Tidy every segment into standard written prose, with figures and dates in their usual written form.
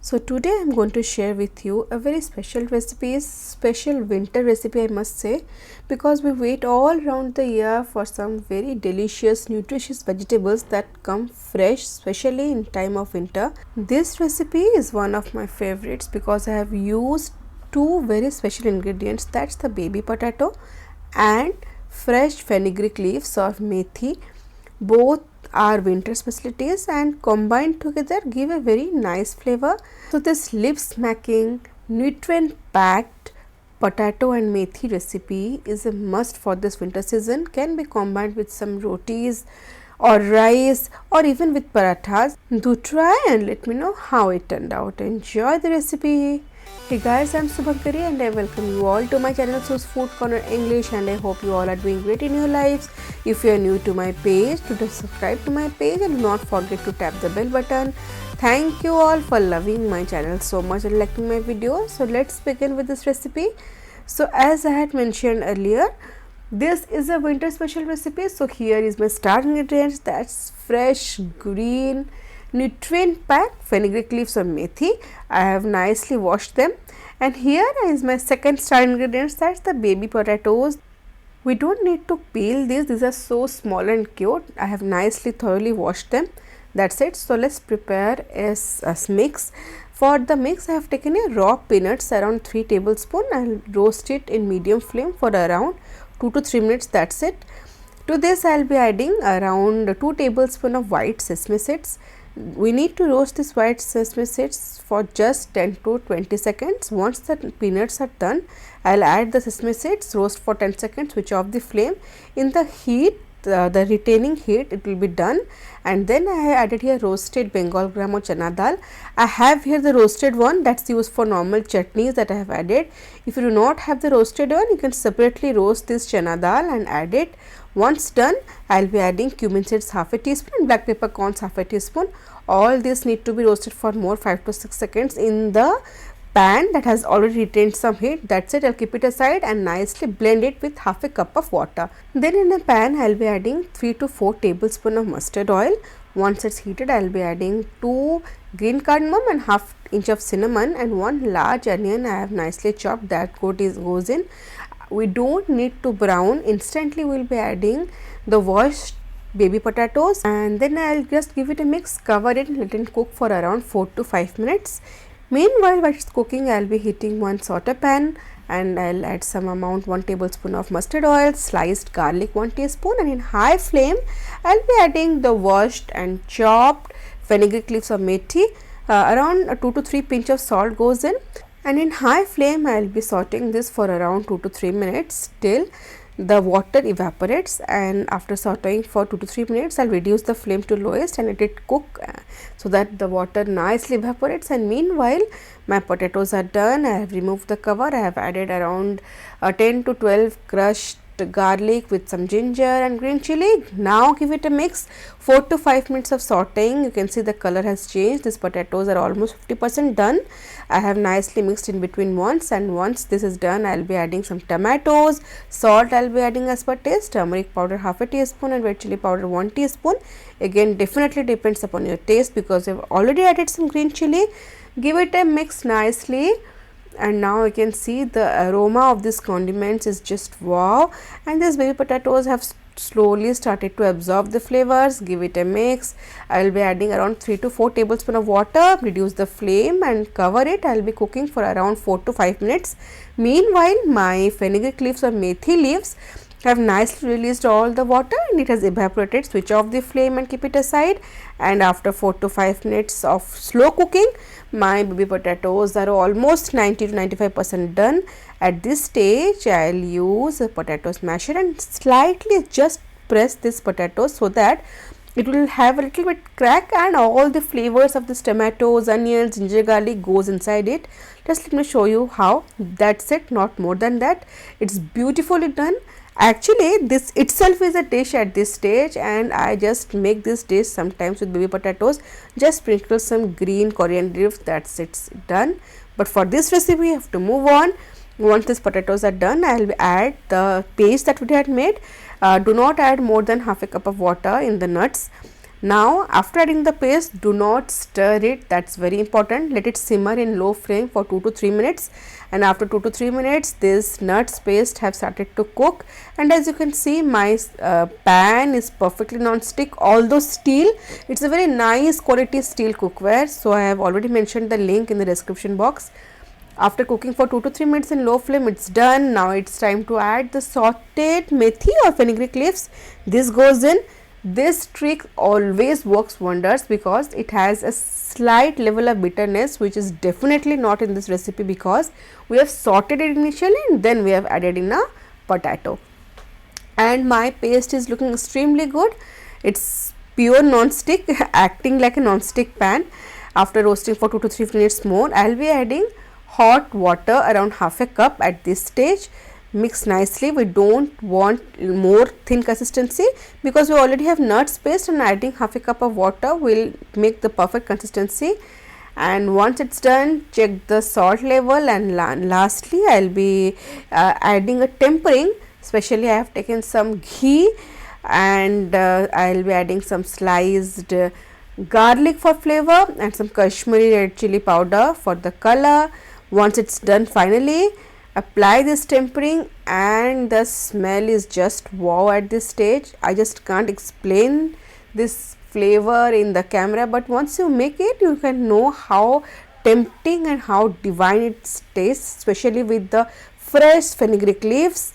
So today I am going to share with you a very special recipe, special winter recipe I must say, because we wait all around the year for some very delicious nutritious vegetables that come fresh, especially in time of winter. This recipe is one of my favorites because I have used two very special ingredients, that's the baby potato and fresh fenugreek leaves or methi. Both are winter specialties and combined together give a very nice flavor. So this lip smacking, nutrient packed potato and methi recipe is a must for this winter season. Can be combined with some rotis or rice or even with parathas. Do try and let me know how it turned out. Enjoy the recipe. Hey guys, I'm Subhankari and I welcome you all to my channel Su's Food Corner English, and I hope you all are doing great in your lives. If you are new to my page, do subscribe to my page and do not forget to tap the bell button. Thank you all for loving my channel so much and liking my videos. So let's begin with this recipe. So as I had mentioned earlier, this is a winter special recipe. So here is my star ingredients, that's fresh green nutrient packed fenugreek leaves or methi. I have nicely washed them, and here is my second star ingredients, that's the baby potatoes. We don't need to peel these are so small and cute. I have nicely thoroughly washed them. That's it. So let's prepare a mix. For the mix I have taken a raw peanuts around 3 tablespoons. I'll roast it in medium flame for around 2 to 3 minutes. That's it. To this I will be adding around 2 tablespoons of white sesame seeds. We need to roast this white sesame seeds for just 10 to 20 seconds. Once the peanuts are done, I will add the sesame seeds, roast for 10 seconds, switch off the flame. In the heat, the retaining heat, it will be done, and then I have added here roasted Bengal gram or chana dal. I have here the roasted one that's used for normal chutneys that I have added. If you do not have the roasted one, you can separately roast this chana dal and add it. Once done, I will be adding cumin seeds half a teaspoon and black peppercorns half a teaspoon. All this need to be roasted for more 5 to 6 seconds in the pan that has already retained some heat. That's it. I'll keep it aside and nicely blend it with half a cup of water. Then in a pan I'll be adding 3 to 4 tablespoons of mustard oil. Once it's heated, I'll be adding 2 green cardamom and half inch of cinnamon and 1 large onion I have nicely chopped that goes in. We don't need to brown. Instantly we'll be adding the washed baby potatoes, and then I'll just give it a mix, cover it and let it cook for around 4 to 5 minutes. Meanwhile, while it's cooking, I'll be heating one saute pan and I'll add some amount 1 tablespoon of mustard oil, sliced garlic 1 teaspoon, and in high flame I'll be adding the washed and chopped fenugreek leaves of methi. Around 2 to 3 pinch of salt goes in, and in high flame I'll be sauteing this for around 2 to 3 minutes till the water evaporates, and after sauteing for 2 to 3 minutes I'll reduce the flame to lowest and let it cook so that the water nicely evaporates. And meanwhile my potatoes are done. I have removed the cover. I have added around 10 to 12 crushed garlic with some ginger and green chili. Now give it a mix. 4 to 5 minutes of sauteing. You can see the color has changed. These potatoes are almost 50% done. I have nicely mixed in between once, and once this is done I'll be adding some tomatoes. Salt I'll be adding as per taste. Turmeric powder half a teaspoon and red chili powder 1 teaspoon. Again, definitely depends upon your taste because I've already added some green chili. Give it a mix nicely, and now you can see the aroma of these condiments is just wow, and these baby potatoes have slowly started to absorb the flavors. Give it a mix. I will be adding around 3 to 4 tablespoons of water, reduce the flame and cover it. I will be cooking for around 4 to 5 minutes. Meanwhile, my fenugreek leaves or methi leaves have nicely released all the water and it has evaporated. Switch off the flame and keep it aside, and after 4 to 5 minutes of slow cooking, my baby potatoes are almost 90 to 95% done. At this stage I'll use a potato smasher and slightly just press this potato so that it will have a little bit crack and all the flavors of this tomatoes, onions, ginger, garlic goes inside it. Just let me show you how. That's it, not more than that. It's beautifully done. Actually this itself is a dish at this stage, and I just make this dish sometimes with baby potatoes. Just sprinkle some green coriander leaves. That's it's done. But for this recipe we have to move on. Once these potatoes are done, I will add the paste that we had made. Do not add more than half a cup of water in the nuts. Now after adding the paste, do not stir it, that's very important. Let it simmer in low flame for 2 to 3 minutes, and after 2 to 3 minutes this nuts paste have started to cook. And as you can see, my pan is perfectly non-stick, although steel. It's a very nice quality steel cookware, so I have already mentioned the link in the description box. After cooking for 2 to 3 minutes in low flame, it's done. Now it's time to add the sauteed methi or fenugreek leaves. This goes in. This trick always works wonders because it has a slight level of bitterness, which is definitely not in this recipe because we have sauteed it initially and then we have added in a potato. And my paste is looking extremely good. It's pure non-stick, acting like a non-stick pan. After roasting for 2 to 3 minutes more, I will be adding hot water around half a cup at this stage. Mix nicely. We don't want more thin consistency because we already have nuts paste, and adding half a cup of water will make the perfect consistency. And once it's done, check the salt level, and lastly I'll be adding a tempering. Especially I have taken some ghee, and I'll be adding some sliced garlic for flavor and some Kashmiri red chilli powder for the color. Once it's done, finally apply this tempering, and the smell is just wow at this stage. I just can't explain this flavor in the camera, but once you make it, you can know how tempting and how divine it tastes, especially with the fresh fenugreek leaves.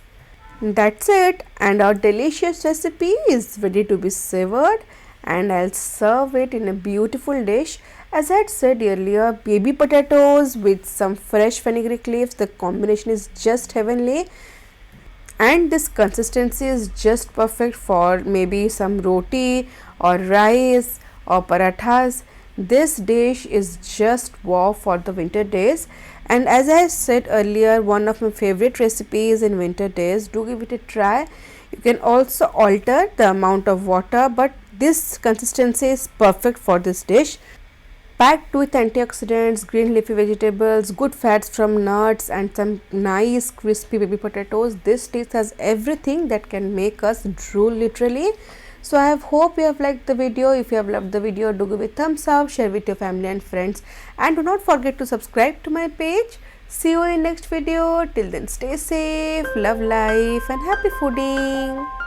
That's it, and our delicious recipe is ready to be savored, and I'll serve it in a beautiful dish. As I had said earlier, baby potatoes with some fresh fenugreek leaves, the combination is just heavenly, and this consistency is just perfect for maybe some roti or rice or parathas. This dish is just wow for the winter days, and as I said earlier, one of my favorite recipes in winter days. Do give it a try. You can also alter the amount of water, but this consistency is perfect for this dish. Packed with antioxidants, green leafy vegetables, good fats from nuts, and some nice crispy baby potatoes, this dish has everything that can make us drool literally. So I hope you have liked the video. If you have loved the video, do give it a thumbs up, share with your family and friends, and do not forget to subscribe to my page. See you in next video. Till then, stay safe, love life, and happy fooding.